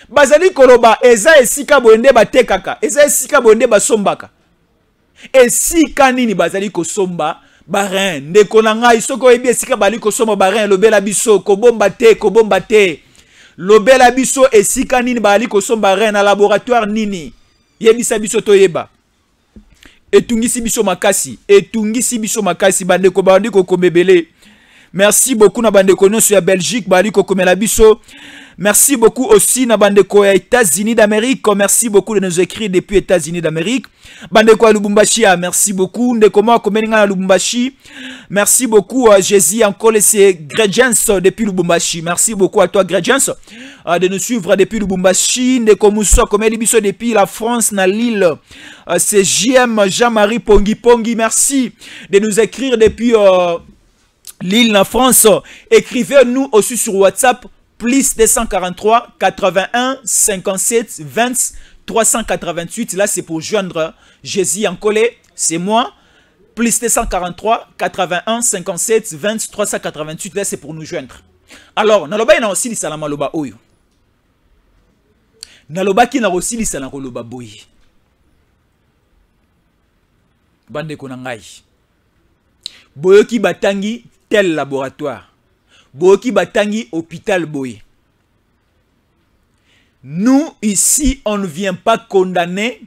A: Bazali koloba eza esika bonde batekaka, eza esika bonde basombaka. Esika nini bazali kosomba barin ndeko na ngai soko ebi esika bali kosomba barin lobela biso kobomba te. Lobela biso esika nini bali kosomba barin na laboratoire nini? Yebisa biso toyeba. Etungisi biso makasi bandeko bandiko komebele. Merci beaucoup na bandeko nyonso ya Belgique bali kokomela biso. Merci beaucoup aussi na bandeko ya États-Unis d'Amérique. Merci beaucoup de nous écrire depuis États-Unis d'Amérique. Bandeko ya Lubumbashi, merci beaucoup. Ndeko mo komeninga na Lubumbashi. Merci beaucoup Jésus encore c'est Gredjens depuis Lubumbashi. Merci beaucoup à toi Gredjens de nous suivre depuis Lubumbashi. Ndeko Mousso komeli biso depuis la France na Lille. C'est JM Jean-Marie Pongi. Merci de nous écrire depuis Lille en France. Écrivez-nous aussi sur WhatsApp plus 243 81 57 20 388. Là c'est pour joindre Jésus en collé, c'est moi. Plus 243 81 57 20 388. Là c'est pour nous joindre. Alors naloba ina aussi lisala maloba oyo. Naloba ki na aussi lisala koloba boyi. Bande konangai. Boyoki batangi tel laboratoire. Boyoki batangi hôpital boye. Nous ici on ne vient pas condamner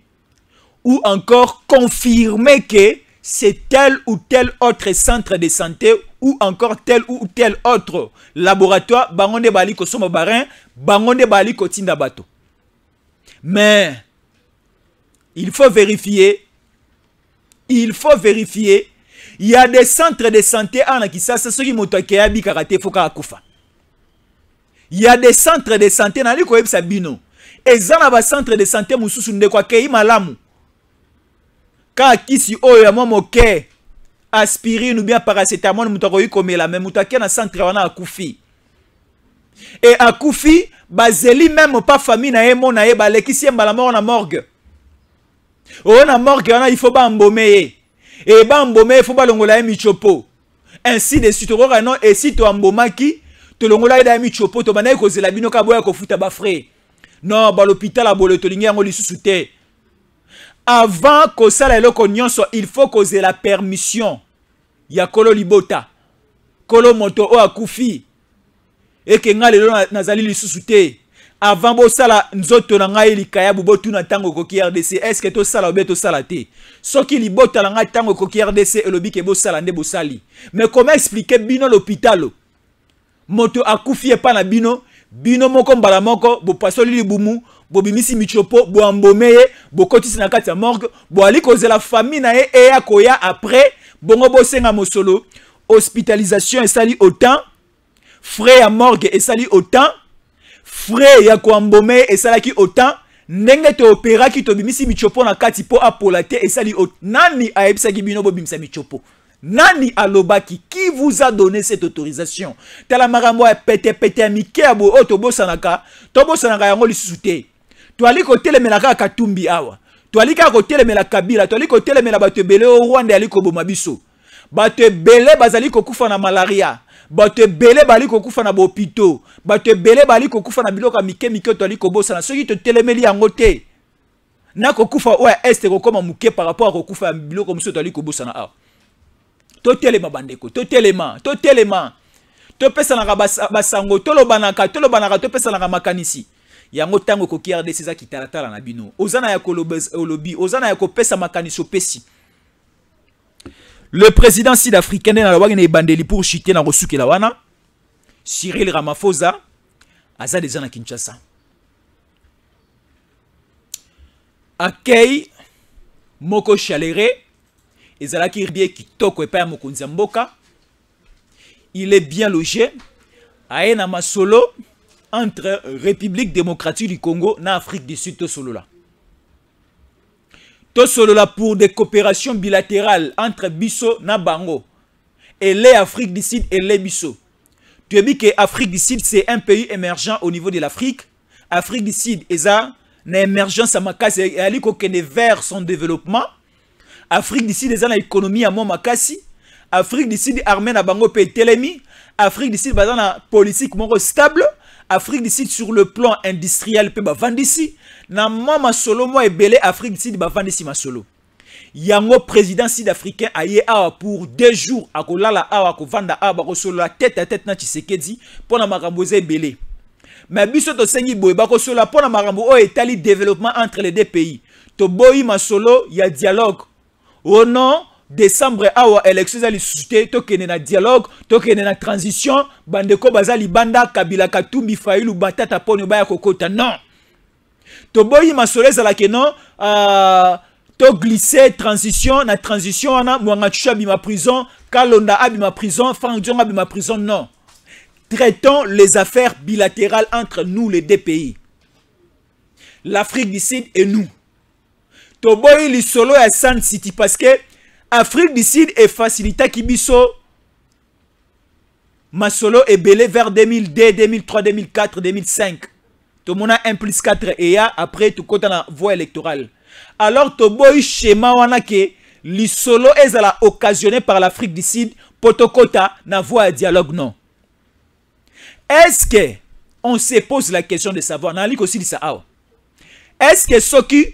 A: ou encore confirmer que c'est tel ou tel autre centre de santé ou encore tel ou tel autre laboratoire bangonde bali ko somo barin bangonde bali ko tinda bato. Mais il faut vérifier. Il y a des centres de santé en Kisasa, ceux qui m'ont dit karaté foka akufa. Il y a des centres de santé dans les sabino. Et ça ba centre de santé mususu ndekwa kei malamu. Ka kisi oyo mo moke aspirine ou bien paracétamol mutako yi komela mais mutake na centre wana akufi. Et akufi bazeli même pas famille na ye mona ye balekisi mbala mort na morgue. Oh na morgue wana il faut ba embaumer et ba embaumer il faut ba longola ye michopo. Ainsi de suite ko non et si to embomaki to longola ye da michopo to bana ko zela bino ka boya ko futa ba frère. Non ba l'hôpital a bolo to lingi yango lisusu te. Avant que ça eloko nyonso il faut causer la permission ya kolo libota kolo moto o akufi et que nga lelo nazali lisusu te. Avant bo sala nzoto na ngai likaya bubotu na tango koki RDC est-ce que to sala obeto sala te soki libota na ngai tango koki RDC elobi ke bo sala nde bo sali. Mais comment expliquer bino l'hôpital moto akufi e pa na bino moko mbala moko bo pasoli libumu bo bimisi michopo bo ambomeye bo kotisi na kati ya morgue bo ali koze la famille na ye e ya koya après bongo bo senga mosolo hospitalisation et sali autant frais à morgue et sali autant frais ya ko ambomeye et salaki autant ndenge to opéra ki to bimisi michopo na kati po apolate et sali autant. Nani a ebisaki bino bo bimisa michopo? Nani alobaki? Qui vous a donné cette autorisation? Tala marambo ya pete amike abo otobo sanaka yango lisusu te. To ali ko telemela ka Katumbi awa. To ali ka ko telemela Kabila, to ali ko telemela bato ebele o Rwanda ali ko boma biso. Bato ebele bazali ko kufa na malaria. Bato ebele bali ko kufa na bopito. Bato ebele bali ko kufa na biloko mike to ali ko bosana. Soki to telemeli yango te. Na ko kufa o este ko koma muke par rapport a ko kufa biloko muso to ali ko bosana awa. Totelema bandeko, totelema. To pesa na basango, tolobanaka, to pesa na makanisi. Yango tango ko kiarde seza kitalatala na bino. Ozana ya kolobi, ozana ya ko pesa makaniso pesi. Le président sud-africain na la wagene bandeli pour chuter na rosuki la wana. Cyril Ramaphosa aza déjà na Kinshasa. Accueil moko chaléré. Il est bien logé à Enama Solo entre République démocratique du Congo et Afrique du Sud. To solo là pour des coopérations bilatérales entre Bisso et Bango et les Afrique du Sud et les Bisso. Tu as dit que l'Afrique du Sud c'est un pays émergent au niveau de l'Afrique. Afrique du Sud est une émergence à Makasi et elle est vers son développement. Afrique du Sud est dans l'économie à Makasi. Afrique du Sud armée na bango pe telemi. Afrique du Sud dans la politique moko stable. Afrique du Sud sur le plan industriel pe ba vandisi. Na mama solo mo ebele Afrique du Sud ba vandisi ma solo. Yango président sud-africain aye awa pour 2 jours akolala awa ko vanda awa ko solo la tête à tête na Tshisekedi pour na makambo ebele. Mais biso to sengi boy ba ko solo pour na makambo o etali développement entre les deux pays. To boyi ma solo ya dialogue. Au nom décembre awa élection za li suscité tokene na dialogue tokene na transition bandeko bazali banda Kabila Katumbi Fayulu batata poni baya kokota non to boyi masolo za la ke non to glisser transition na transition wana mwanga chucha bima prison Kalonda abima prison Frank Dionga abima prison non traitons les affaires bilatérales entre nous les deux pays l'Afrique du Sud et nous. Toboyi li solo ya Sun City parce que Afrique du Sud est facilité kibiso masolo est belé vers 2002, 2003, 2004, 2005. Tout le monde a 1+4 et après tout compte la voie électorale. Alors toboyi schéma wana ke li solo est occasionné par l'Afrique du Sud potokota na voie dialogue non. Est-ce que on se pose la question de savoir nali ko sili sa awa. Est-ce que soki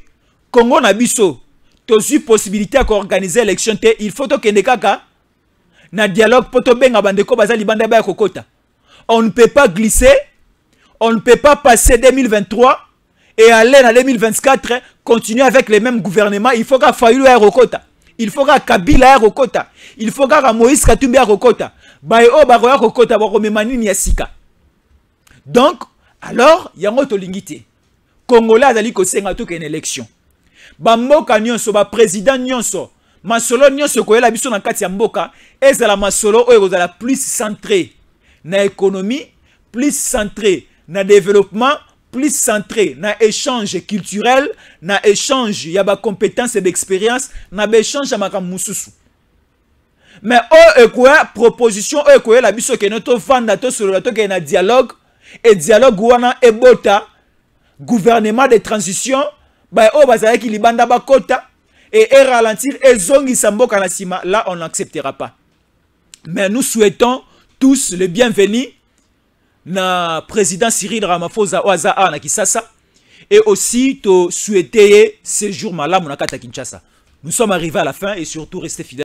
A: Congo na biso tozu possibilité à organiser l'élection te il faut que kaka na dialogue poto benga bandeko bazali banda ba kokota. On ne peut pas glisser, on ne peut pas passer 2023 et aller en 2024 continuer avec les mêmes gouvernements. Il faut qu'à Fayulu à Rokota, il faut qu'à Kabila à Rokota, il faut qu'à Moïse Katumbi à Rokota. Bayo baroya Rokota ba romemani ni asika. Donc alors yango to lingité. Congolais azali ko senga to ken élection. Bamboka nyonso ba président nyonso masolo nyonso ko yela biso na kati ya mboka ezala masolo oyo kozala plus centré na économie, plus centré na développement, plus centré na échange culturel, na échange ya ba compétences et d'expérience, na ba échange ya makambo mususu. Mais o ekwa proposition o ekoyela biso ke noto vanda to solo to ke na dialogue et dialogue wana ebota gouvernement de transition ba o bazala ki libanda bakota et ralentir et zongi samboka na sima, là on n'acceptera pas. Mais nous souhaitons tous le bienvenu na président Cyril Ramaphosa Oaza na Kisasa et aussi te souhaiter séjour malamu na kata Kinshasa. Nous sommes arrivés à la fin et surtout restez fidèles.